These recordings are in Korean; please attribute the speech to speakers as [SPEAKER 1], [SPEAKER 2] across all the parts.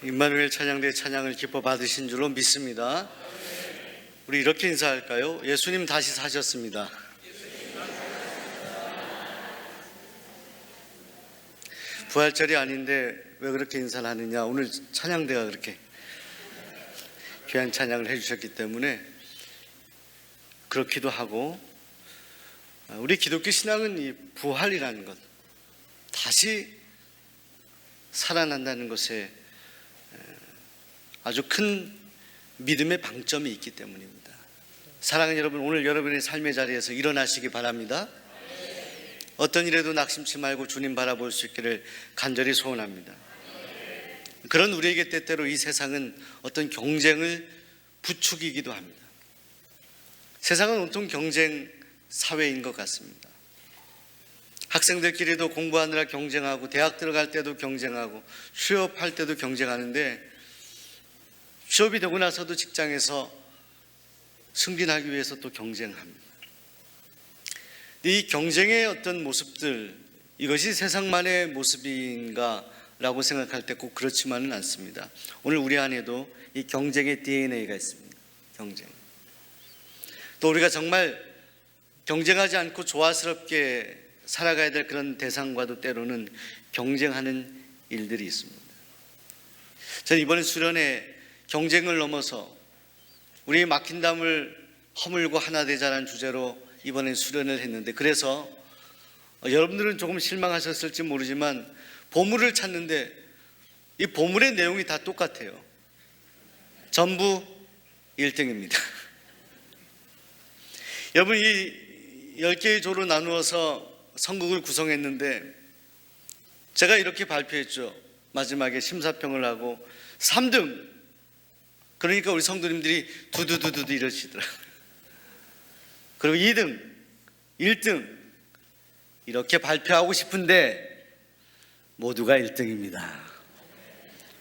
[SPEAKER 1] 임마누엘 찬양대 찬양을 기뻐 받으신 줄로 믿습니다. 우리 이렇게 인사할까요? 예수님 다시 사셨습니다. 부활절이 아닌데 왜 그렇게 인사를 하느냐? 오늘 찬양대가 그렇게 귀한 찬양을 해주셨기 때문에 그렇기도 하고, 우리 기독교 신앙은 이 부활이라는 것, 다시 살아난다는 것에 아주 큰 믿음의 방점이 있기 때문입니다. 사랑하는 여러분, 오늘 여러분의 삶의 자리에서 일어나시기 바랍니다. 어떤 일에도 낙심치 말고 주님 바라볼 수 있기를 간절히 소원합니다. 그런 우리에게 때때로 이 세상은 어떤 경쟁을 부추기기도 합니다. 세상은 온통 경쟁 사회인 것 같습니다. 학생들끼리도 공부하느라 경쟁하고, 대학 들어갈 때도 경쟁하고, 취업할 때도 경쟁하는데, 취업이 되고 나서도 직장에서 승진하기 위해서 또 경쟁합니다. 이 경쟁의 어떤 모습들, 이것이 세상만의 모습인가 라고 생각할 때 꼭 그렇지만은 않습니다. 오늘 우리 안에도 이 경쟁의 DNA가 있습니다. 경쟁. 또 우리가 정말 경쟁하지 않고 조화스럽게 살아가야 될 그런 대상과도 때로는 경쟁하는 일들이 있습니다. 저는 이번에 수련회 경쟁을 넘어서 우리의 막힌 담을 허물고 하나 되자라는 주제로 이번에 수련을 했는데, 그래서 여러분들은 조금 실망하셨을지 모르지만 보물을 찾는데 이 보물의 내용이 다 똑같아요. 전부 1등입니다. 여러분, 이 10개의 조로 나누어서 성극을 구성했는데 제가 이렇게 발표했죠. 마지막에 심사평을 하고 3등, 그러니까 우리 성도님들이 두두두두 이러시더라고요. 그리고 2등, 1등 이렇게 발표하고 싶은데 모두가 1등입니다.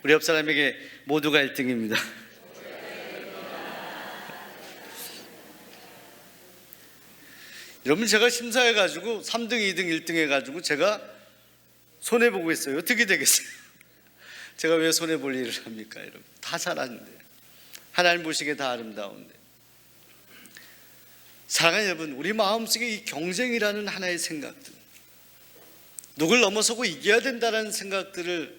[SPEAKER 1] 우리 옆 사람에게 모두가 1등입니다. 여러분, 제가 심사해가지고 3등, 2등, 1등 해가지고 제가 손해보고 있어요. 어떻게 되겠어요? 제가 왜 손해볼 일을 합니까? 여러분, 다 잘하는데, 하나님 보시기에 다 아름다운데. 사랑하는 여러분, 우리 마음속에 이 경쟁이라는 하나의 생각들, 누굴 넘어서고 이겨야 된다는 생각들을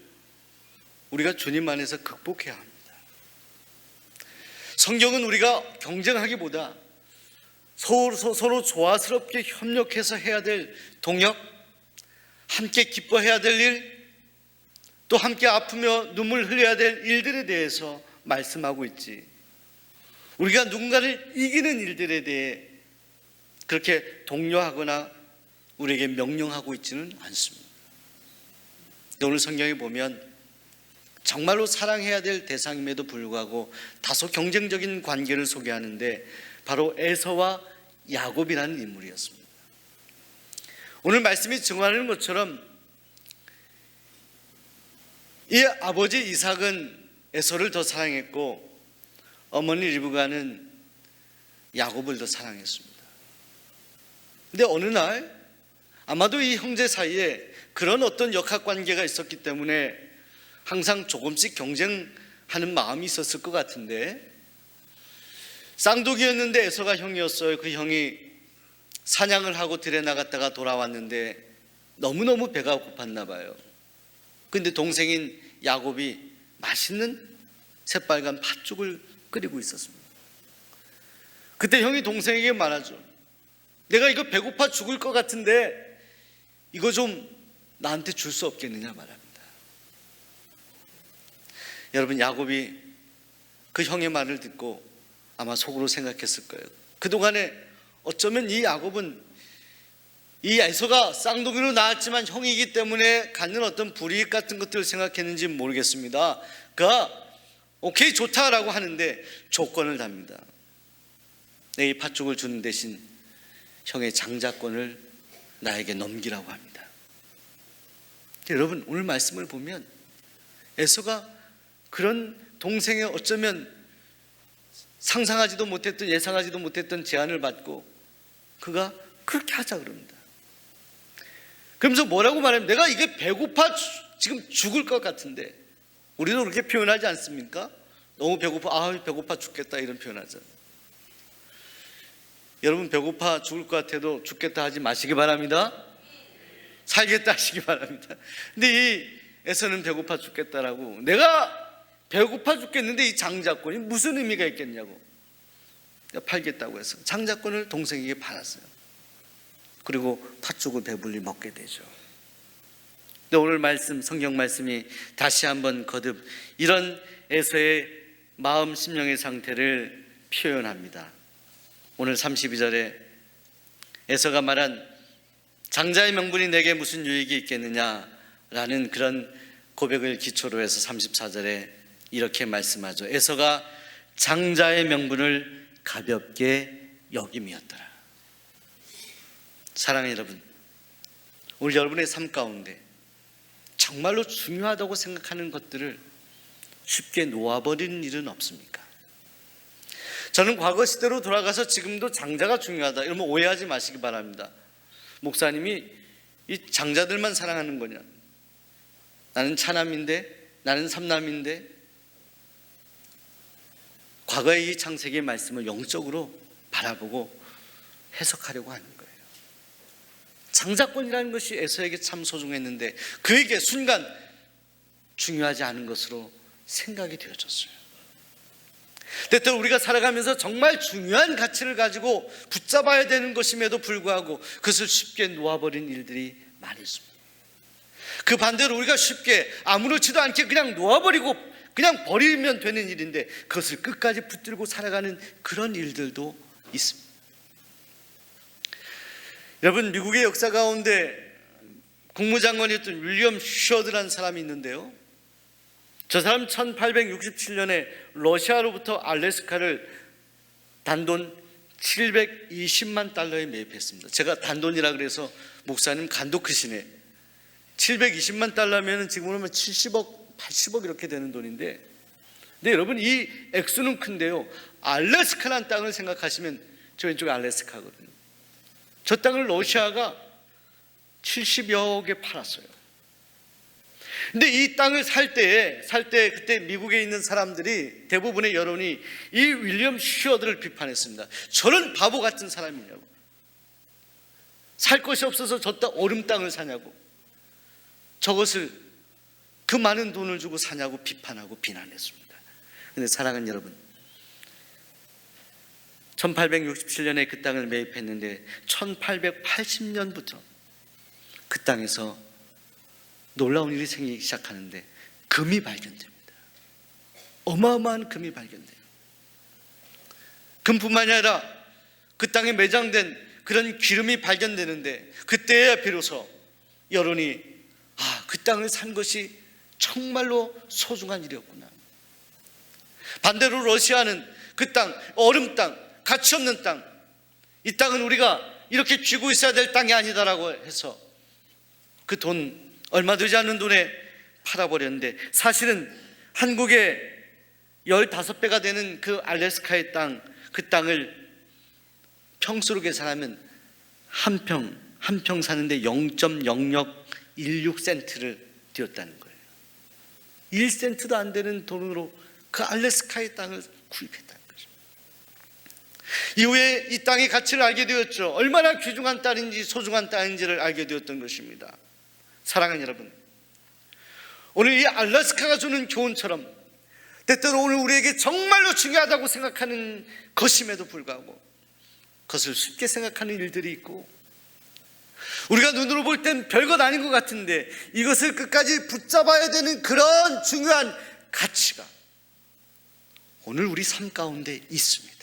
[SPEAKER 1] 우리가 주님 안에서 극복해야 합니다. 성경은 우리가 경쟁하기보다 서로 조화스럽게 협력해서 해야 될 동역, 함께 기뻐해야 될 일, 또 함께 아프며 눈물 흘려야 될 일들에 대해서 말씀하고 있지, 우리가 누군가를 이기는 일들에 대해 그렇게 독려하거나 우리에게 명령하고 있지는 않습니다. 오늘 성경에 보면 정말로 사랑해야 될 대상임에도 불구하고 다소 경쟁적인 관계를 소개하는데 바로 에서와 야곱이라는 인물이었습니다. 오늘 말씀이 증언하는 것처럼 이 아버지 이삭은 에서를 더 사랑했고 어머니 리브가는 야곱을 더 사랑했습니다. 근데 어느 날 아마도 이 형제 사이에 그런 어떤 역학관계가 있었기 때문에 항상 조금씩 경쟁하는 마음이 있었을 것 같은데, 쌍둥이였는데 에서가 형이었어요. 그 형이 사냥을 하고 들에 나갔다가 돌아왔는데 너무너무 배가 고팠나 봐요. 근데 동생인 야곱이 맛있는 새빨간 팥죽을 끓이고 있었습니다. 그때 형이 동생에게 말하죠. 내가 이거 배고파 죽을 것 같은데 이거 좀 나한테 줄 수 없겠느냐 말합니다. 여러분, 야곱이 그 형의 말을 듣고 아마 속으로 생각했을 거예요. 그동안에 어쩌면 이 야곱은 이 에서가 쌍둥이로 낳았지만 형이기 때문에 갖는 어떤 불이익 같은 것들을 생각했는지 모르겠습니다. 그가 오케이 좋다라고 하는데 조건을 답니다. 내 이 팥죽을 주는 대신 형의 장자권을 나에게 넘기라고 합니다. 여러분, 오늘 말씀을 보면 에서가 그런 동생의 어쩌면 상상하지도 못했던, 예상하지도 못했던 제안을 받고 그가 그렇게 하자 그럽니다. 그러면서 뭐라고 말하면, 내가 이게 배고파 지금 죽을 것 같은데 우리도 그렇게 표현하지 않습니까? 너무 배고파, 배고파 죽겠다 이런 표현하잖아요. 여러분 배고파 죽을 것 같아도 죽겠다 하지 마시기 바랍니다. 살겠다 하시기 바랍니다. 근데 이 에서는 배고파 죽겠다라고, 내가 배고파 죽겠는데 이 장자권이 무슨 의미가 있겠냐고 팔겠다고 해서 장자권을 동생에게 팔았어요. 그리고 팥죽을 배불리 먹게 되죠. 근데 오늘 말씀, 성경 말씀이 다시 한번 거듭 이런 에서의 마음 심령의 상태를 표현합니다. 오늘 32절에 에서가 말한 장자의 명분이 내게 무슨 유익이 있겠느냐라는 그런 고백을 기초로 해서 34절에 이렇게 말씀하죠. 에서가 장자의 명분을 가볍게 여김이었더라. 사랑하는 여러분, 우리 여러분의 삶 가운데 정말로 중요하다고 생각하는 것들을 쉽게 놓아버리는 일은 없습니까? 저는 과거 시대로 돌아가서 지금도 장자가 중요하다 이러면 오해하지 마시기 바랍니다. 목사님이 이 장자들만 사랑하는 거냐? 나는 차남인데, 나는 삼남인데. 과거의 이 창세기의 말씀을 영적으로 바라보고 해석하려고 하는 거예요. 장자권이라는 것이 에서에게 참 소중했는데 그에게 순간 중요하지 않은 것으로 생각이 되어졌어요. 때때로 우리가 살아가면서 정말 중요한 가치를 가지고 붙잡아야 되는 것임에도 불구하고 그것을 쉽게 놓아버린 일들이 많이 있습니다. 그 반대로 우리가 쉽게 아무렇지도 않게 그냥 놓아버리고 그냥 버리면 되는 일인데 그것을 끝까지 붙들고 살아가는 그런 일들도 있습니다. 여러분, 미국의 역사 가운데 국무장관이었던 윌리엄 슈어드라는 사람이 있는데요, 저 사람 1867년에 러시아로부터 알래스카를 단돈 720만 달러에 매입했습니다. 제가 단돈이라 그래서 목사님 간도 크시네. 720만 달러면 지금으로 70억, 80억 이렇게 되는 돈인데, 근데 여러분 이 액수는 큰데요, 알래스카라는 땅을 생각하시면 저 왼쪽에 알래스카거든요. 저 땅을 러시아가 70여억에 팔았어요. 근데 이 땅을 살 때 그때 미국에 있는 사람들이 대부분의 여론이 이 윌리엄 슈어드를 비판했습니다. 저런 바보 같은 사람이냐고, 살 것이 없어서 저 땅 얼음 땅을 사냐고, 저것을 그 많은 돈을 주고 사냐고 비판하고 비난했습니다. 그런데 사랑하는 여러분, 1867년에 그 땅을 매입했는데 1880년부터 그 땅에서 놀라운 일이 생기기 시작하는데 금이 발견됩니다. 어마어마한 금이 발견돼요. 금뿐만이 아니라 그 땅에 매장된 그런 기름이 발견되는데 그때야 비로소 여론이 그 땅을 산 것이 정말로 소중한 일이었구나. 반대로 러시아는 그 땅, 얼음 땅, 가치 없는 땅, 이 땅은 우리가 이렇게 쥐고 있어야 될 땅이 아니다라고 해서 그 돈, 얼마 되지 않는 돈에 팔아버렸는데, 사실은 한국의 15배가 되는 그 알래스카의 땅, 그 땅을 평수로 계산하면 한 평 사는데 0.0016센트를 들였다는 거예요. 1센트도 안 되는 돈으로 그 알래스카의 땅을 구입했다는 거죠. 이후에 이 땅의 가치를 알게 되었죠. 얼마나 귀중한 땅인지 소중한 땅인지를 알게 되었던 것입니다. 사랑하는 여러분, 오늘 이 알래스카가 주는 교훈처럼 때때로 오늘 우리에게 정말로 중요하다고 생각하는 것임에도 불구하고 그것을 쉽게 생각하는 일들이 있고, 우리가 눈으로 볼 땐 별것 아닌 것 같은데 이것을 끝까지 붙잡아야 되는 그런 중요한 가치가 오늘 우리 삶 가운데 있습니다.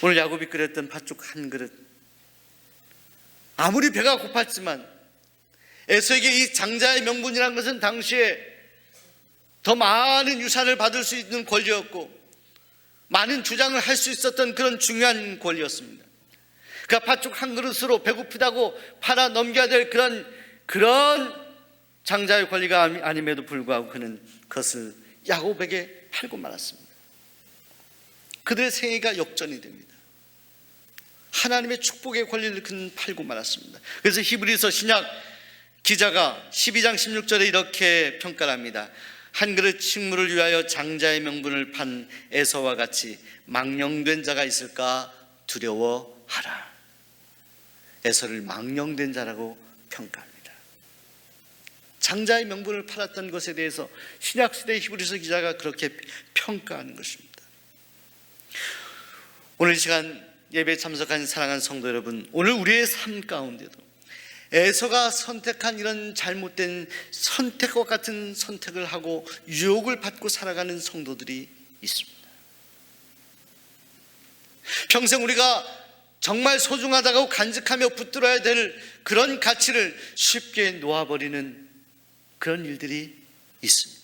[SPEAKER 1] 오늘 야곱이 끓였던 팥죽 한 그릇, 아무리 배가 고팠지만 에서에게 이 장자의 명분이라는 것은 당시에 더 많은 유산을 받을 수 있는 권리였고 많은 주장을 할 수 있었던 그런 중요한 권리였습니다. 그러니까 팥죽 한 그릇으로 배고프다고 팔아 넘겨야 될 그런 장자의 권리가 아님에도 불구하고 그는 그것을 야곱에게 팔고 말았습니다. 그들의 생애가 역전이 됩니다. 하나님의 축복의 권리를 그는 팔고 말았습니다. 그래서 히브리서 신약 기자가 12장 16절에 이렇게 평가를 합니다. 한 그릇 식물을 위하여 장자의 명분을 판 에서와 같이 망령된 자가 있을까 두려워하라. 에서를 망령된 자라고 평가합니다. 장자의 명분을 팔았던 것에 대해서 신약시대 히브리서 기자가 그렇게 평가하는 것입니다. 오늘 이 시간 예배에 참석한 사랑하는 성도 여러분, 오늘 우리의 삶 가운데도 에서가 선택한 이런 잘못된 선택과 같은 선택을 하고 유혹을 받고 살아가는 성도들이 있습니다. 평생 우리가 정말 소중하다고 간직하며 붙들어야 될 그런 가치를 쉽게 놓아버리는 그런 일들이 있습니다.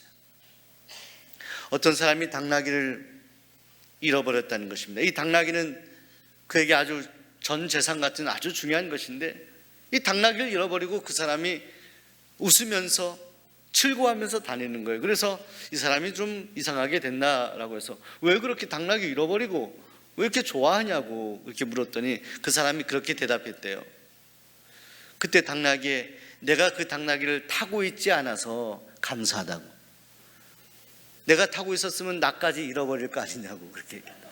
[SPEAKER 1] 어떤 사람이 당나귀를 잃어버렸다는 것입니다. 이 당나귀는 그에게 아주 전 재산 같은 아주 중요한 것인데, 이 당나귀를 잃어버리고 그 사람이 웃으면서 즐거워하면서 다니는 거예요. 그래서 이 사람이 좀 이상하게 됐나라고 해서 왜 그렇게 당나귀 잃어버리고 왜 이렇게 좋아하냐고 이렇게 물었더니 그 사람이 그렇게 대답했대요. 그때 당나귀에 내가 그 당나귀를 타고 있지 않아서 감사하다고, 내가 타고 있었으면 나까지 잃어버릴 거 아니냐고 그렇게 얘기했다.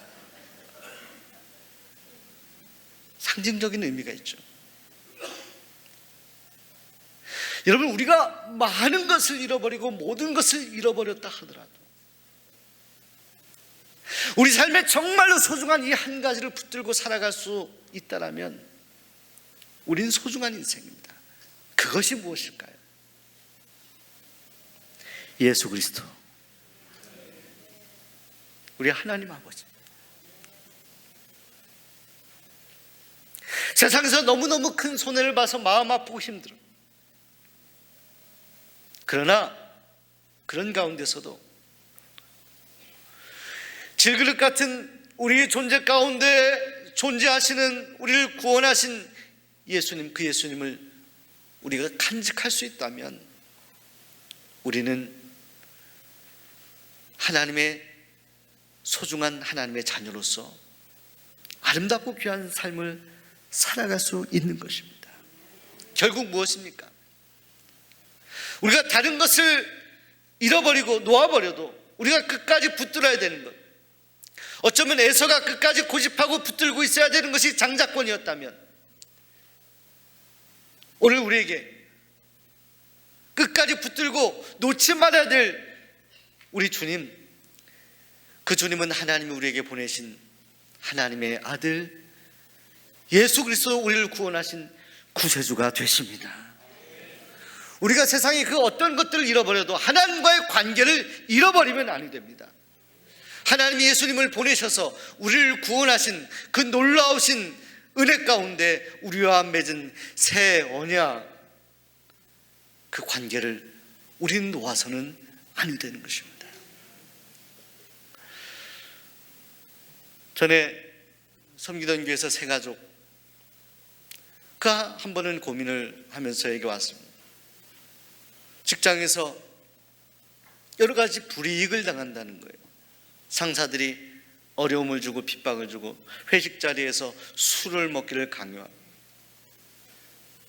[SPEAKER 1] 상징적인 의미가 있죠. 여러분, 우리가 많은 것을 잃어버리고 모든 것을 잃어버렸다 하더라도 우리 삶에 정말로 소중한 이 한 가지를 붙들고 살아갈 수 있다면 우린 소중한 인생입니다. 그것이 무엇일까요? 예수 그리스도, 우리 하나님 아버지. 세상에서 너무너무 큰 손해를 봐서 마음 아프고 힘들어. 그러나 그런 가운데서도 질그릇 같은 우리의 존재 가운데 존재하시는 우리를 구원하신 예수님, 그 예수님을 우리가 간직할 수 있다면 우리는 하나님의 소중한 하나님의 자녀로서 아름답고 귀한 삶을 살아갈 수 있는 것입니다. 결국 무엇입니까? 우리가 다른 것을 잃어버리고 놓아버려도 우리가 끝까지 붙들어야 되는 것, 어쩌면 에서가 끝까지 고집하고 붙들고 있어야 되는 것이 장자권이었다면 오늘 우리에게 끝까지 붙들고 놓지 말아야 될 우리 주님, 그 주님은 하나님이 우리에게 보내신 하나님의 아들 예수 그리스도, 우리를 구원하신 구세주가 되십니다. 우리가 세상에 그 어떤 것들을 잃어버려도 하나님과의 관계를 잃어버리면 아니 됩니다. 하나님이 예수님을 보내셔서 우리를 구원하신 그 놀라우신 은혜 가운데 우리와 맺은 새 언약, 그 관계를 우리는 놓아서는 아니 되는 것입니다. 전에 섬기던 교회에서 세 가족가 한 번은 고민을 하면서 저에게 왔습니다. 직장에서 여러 가지 불이익을 당한다는 거예요. 상사들이 어려움을 주고 핍박을 주고 회식 자리에서 술을 먹기를 강요하고,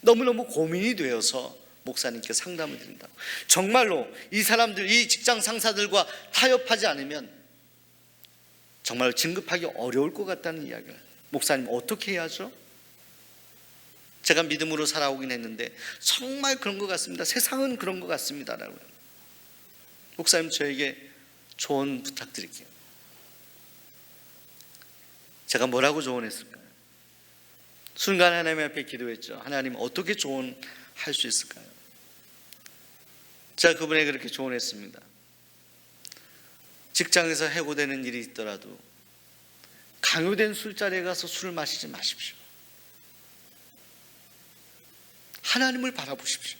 [SPEAKER 1] 너무너무 고민이 되어서 목사님께 상담을 드린다고. 정말로 이 사람들, 이 직장 상사들과 타협하지 않으면 정말 진급하기 어려울 것 같다는 이야기를. 목사님 어떻게 해야죠? 제가 믿음으로 살아오긴 했는데 정말 그런 것 같습니다. 세상은 그런 것 같습니다 라고. 목사님, 저에게 조언 부탁드릴게요. 제가 뭐라고 조언했을까요? 순간 하나님 앞에 기도했죠. 하나님, 어떻게 조언할 수 있을까요? 제가 그분에게 그렇게 조언했습니다. 직장에서 해고되는 일이 있더라도 강요된 술자리에 가서 술을 마시지 마십시오. 하나님을 바라보십시오.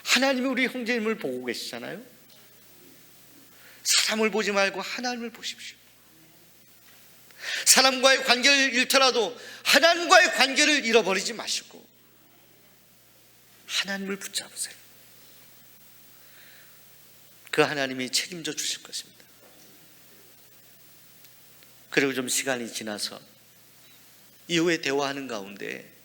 [SPEAKER 1] 하나님이 우리 형제님을 보고 계시잖아요. 사람을 보지 말고 하나님을 보십시오. 사람과의 관계를 잃더라도 하나님과의 관계를 잃어버리지 마시고 하나님을 붙잡으세요. 그 하나님이 책임져 주실 것입니다. 그리고 좀 시간이 지나서 이후에 대화하는 가운데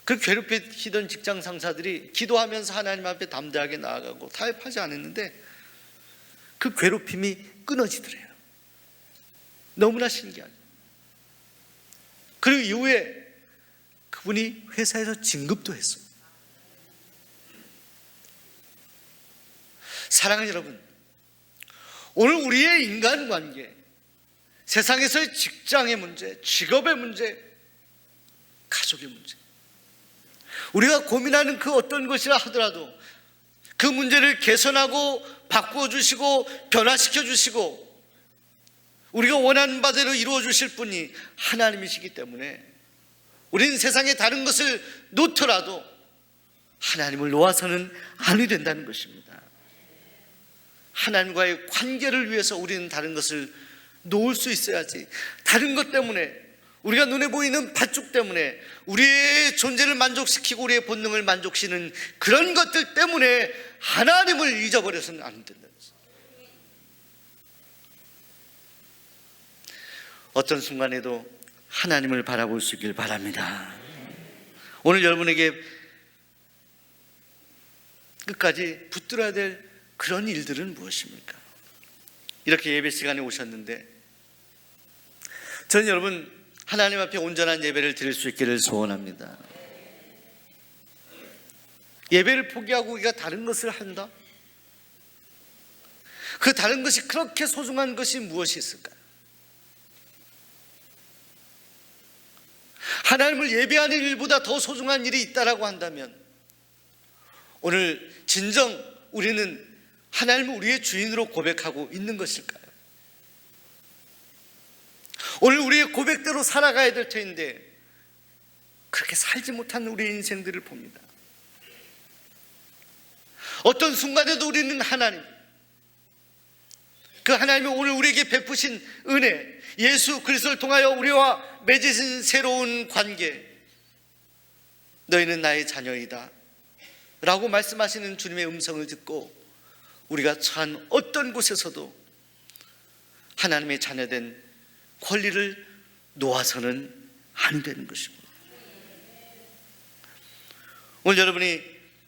[SPEAKER 1] 그 괴롭히던 직장 상사들이 기도하면서 하나님 앞에 담대하게 나아가고 타협하지 않았는데 그 괴롭힘이 끊어지더래요. 너무나 신기하죠. 그리고 이후에 그분이 회사에서 진급도 했어요. 사랑하는 여러분, 오늘 우리의 인간관계, 세상에서의 직장의 문제, 직업의 문제, 가족의 문제, 우리가 고민하는 그 어떤 것이라 하더라도 그 문제를 개선하고 바꾸어 주시고 변화시켜 주시고 우리가 원하는 바대로 이루어 주실 분이 하나님이시기 때문에 우리는 세상의 다른 것을 놓더라도 하나님을 놓아서는 아니 된다는 것입니다. 하나님과의 관계를 위해서 우리는 다른 것을 놓을 수 있어야지, 다른 것 때문에, 우리가 눈에 보이는 팥죽 때문에 우리의 존재를 만족시키고 우리의 본능을 만족시키는 그런 것들 때문에 하나님을 잊어버려서는 안 된다는 것입니다. 어떤 순간에도 하나님을 바라볼 수 있길 바랍니다. 오늘 여러분에게 끝까지 붙들어야 될 그런 일들은 무엇입니까? 이렇게 예배 시간에 오셨는데 저는 여러분 하나님 앞에 온전한 예배를 드릴 수 있기를 소원합니다. 예배를 포기하고 우리가 다른 것을 한다? 그 다른 것이 그렇게 소중한 것이 무엇이 있을까요? 하나님을 예배하는 일보다 더 소중한 일이 있다라고 한다면 오늘 진정 우리는 하나님을 우리의 주인으로 고백하고 있는 것일까요? 오늘 우리의 고백대로 살아가야 될 터인데 그렇게 살지 못한 우리의 인생들을 봅니다. 어떤 순간에도 우리는 하나님, 그 하나님이 오늘 우리에게 베푸신 은혜, 예수 그리스도를 통하여 우리와 맺으신 새로운 관계, 너희는 나의 자녀이다 라고 말씀하시는 주님의 음성을 듣고 우리가 처한 어떤 곳에서도 하나님의 자녀된 권리를 놓아서는 안 되는 것입니다. 오늘 여러분이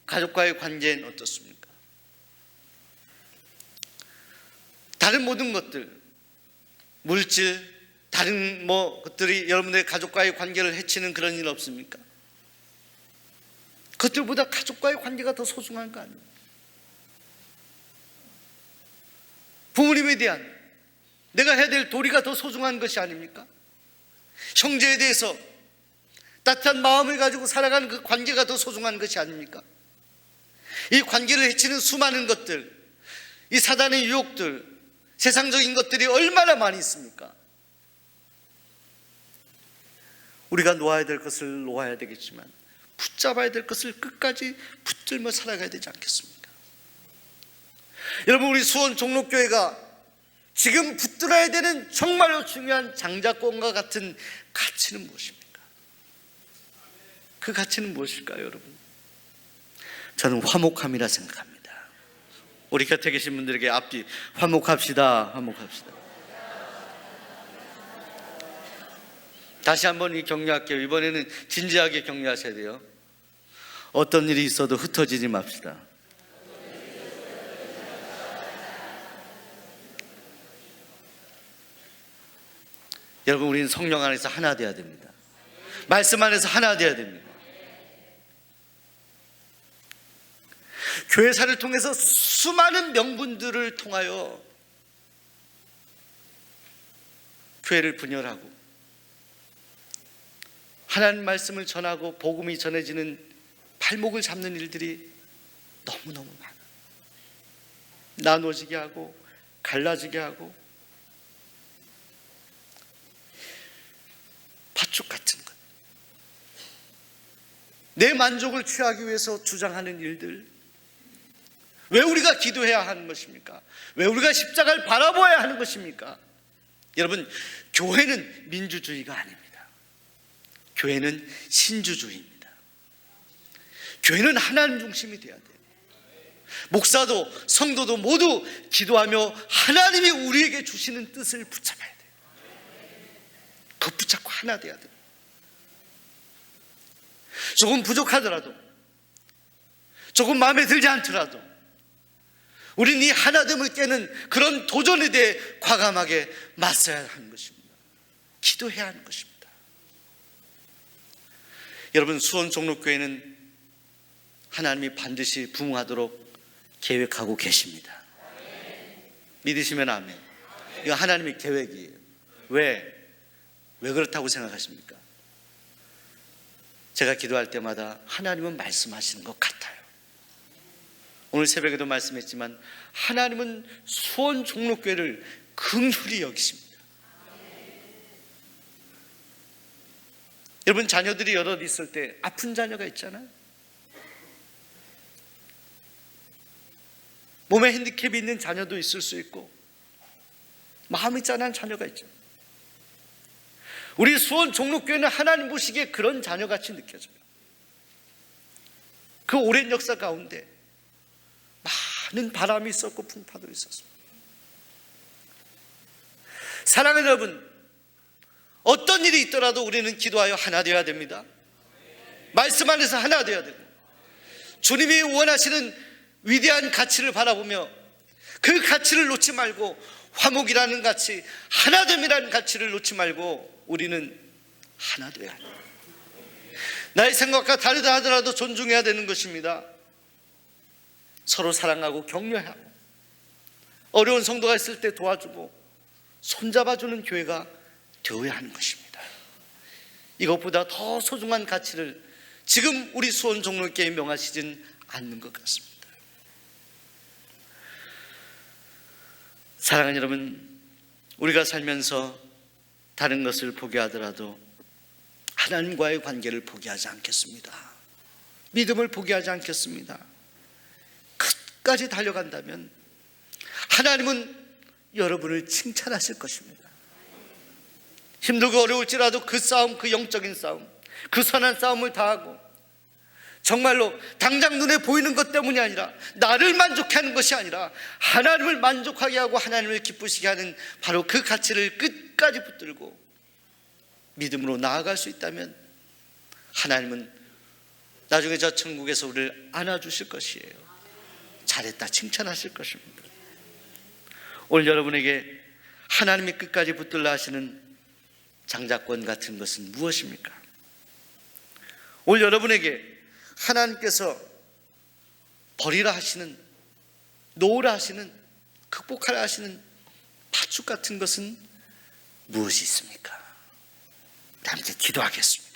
[SPEAKER 1] 가족과의 관계는 어떻습니까? 다른 모든 것들, 물질, 다른 것들이 여러분들의 가족과의 관계를 해치는 그런 일 없습니까? 그것들보다 가족과의 관계가 더 소중한 거 아닙니까? 부모님에 대한 내가 해야 될 도리가 더 소중한 것이 아닙니까? 형제에 대해서 따뜻한 마음을 가지고 살아가는 그 관계가 더 소중한 것이 아닙니까? 이 관계를 해치는 수많은 것들, 이 사단의 유혹들, 세상적인 것들이 얼마나 많이 있습니까? 우리가 놓아야 될 것을 놓아야 되겠지만 붙잡아야 될 것을 끝까지 붙들며 살아가야 되지 않겠습니까? 여러분, 우리 수원 종록교회가 지금 붙들어야 되는 정말로 중요한 장자권과 같은 가치는 무엇입니까? 그 가치는 무엇일까요, 여러분? 저는 화목함이라 생각합니다. 우리 곁에 계신 분들에게 앞뒤 화목합시다, 화목합시다. 다시 한번 이 격려할게요. 이번에는 진지하게 격려하셔야 돼요. 어떤 일이 있어도 흩어지지 맙시다. 여러분, 우리는 성령 안에서 하나 되어야 됩니다. 말씀 안에서 하나 되어야 됩니다. 교회사를 통해서 수많은 명분들을 통하여 교회를 분열하고 하나님 말씀을 전하고 복음이 전해지는 발목을 잡는 일들이 너무너무 많아. 나눠지게 하고 갈라지게 하고 팥죽 같은 것, 내 만족을 취하기 위해서 주장하는 일들. 왜 우리가 기도해야 하는 것입니까? 왜 우리가 십자가를 바라보아야 하는 것입니까? 여러분, 교회는 민주주의가 아닙니다. 교회는 신주주의입니다. 교회는 하나님 중심이 되어야 돼요. 목사도 성도도 모두 기도하며 하나님이 우리에게 주시는 뜻을 붙잡아야 돼요. 그거 붙잡고 하나 돼야 돼요. 조금 부족하더라도, 조금 마음에 들지 않더라도 우리는 이 하나됨을 깨는 그런 도전에 대해 과감하게 맞서야 하는 것입니다. 기도해야 하는 것입니다. 여러분, 수원 종로교회는 하나님이 반드시 부흥하도록 계획하고 계십니다. 믿으시면 아멘. 이거 하나님의 계획이에요. 왜 그렇다고 생각하십니까? 제가 기도할 때마다 하나님은 말씀하시는 것 같아요. 오늘 새벽에도 말씀했지만 하나님은 수원 종로교회를 긍휼히 여기십니다. 여러분, 자녀들이 여럿 있을 때 아픈 자녀가 있잖아요. 몸에 핸디캡이 있는 자녀도 있을 수 있고 마음이 짠한 자녀가 있죠. 우리 수원 종로교회는 하나님 보시기에 그런 자녀같이 느껴져요. 그 오랜 역사 가운데 많은 바람이 있었고 풍파도 있었습니다. 사랑하는 여러분, 어떤 일이 있더라도 우리는 기도하여 하나 되어야 됩니다. 말씀 안에서 하나 되어야 되고, 주님이 원하시는 위대한 가치를 바라보며 그 가치를 놓지 말고, 화목이라는 가치, 하나됨이라는 가치를 놓지 말고 우리는 하나 되어야 합니다. 나의 생각과 다르다 하더라도 존중해야 되는 것입니다. 서로 사랑하고 격려하고, 어려운 성도가 있을 때 도와주고 손잡아주는 교회가 되어야 하는 것입니다. 이것보다 더 소중한 가치를 지금 우리 수원 종로교회에 명하시진 않는 것 같습니다. 사랑하는 여러분, 우리가 살면서 다른 것을 포기하더라도 하나님과의 관계를 포기하지 않겠습니다. 믿음을 포기하지 않겠습니다. 끝까지 달려간다면 하나님은 여러분을 칭찬하실 것입니다. 힘들고 어려울지라도 그 싸움, 그 영적인 싸움, 그 선한 싸움을 다하고 정말로 당장 눈에 보이는 것 때문이 아니라, 나를 만족해 하는 것이 아니라 하나님을 만족하게 하고 하나님을 기쁘시게 하는 바로 그 가치를 끝까지 붙들고 믿음으로 나아갈 수 있다면 하나님은 나중에 저 천국에서 우리를 안아주실 것이에요. 잘했다 칭찬하실 것입니다. 오늘 여러분에게 하나님이 끝까지 붙들라 하시는 장자권 같은 것은 무엇입니까? 오늘 여러분에게 하나님께서 버리라 하시는, 놓으라 하시는, 극복하라 하시는 파축 같은 것은 무엇이 있습니까? 함께 기도하겠습니다.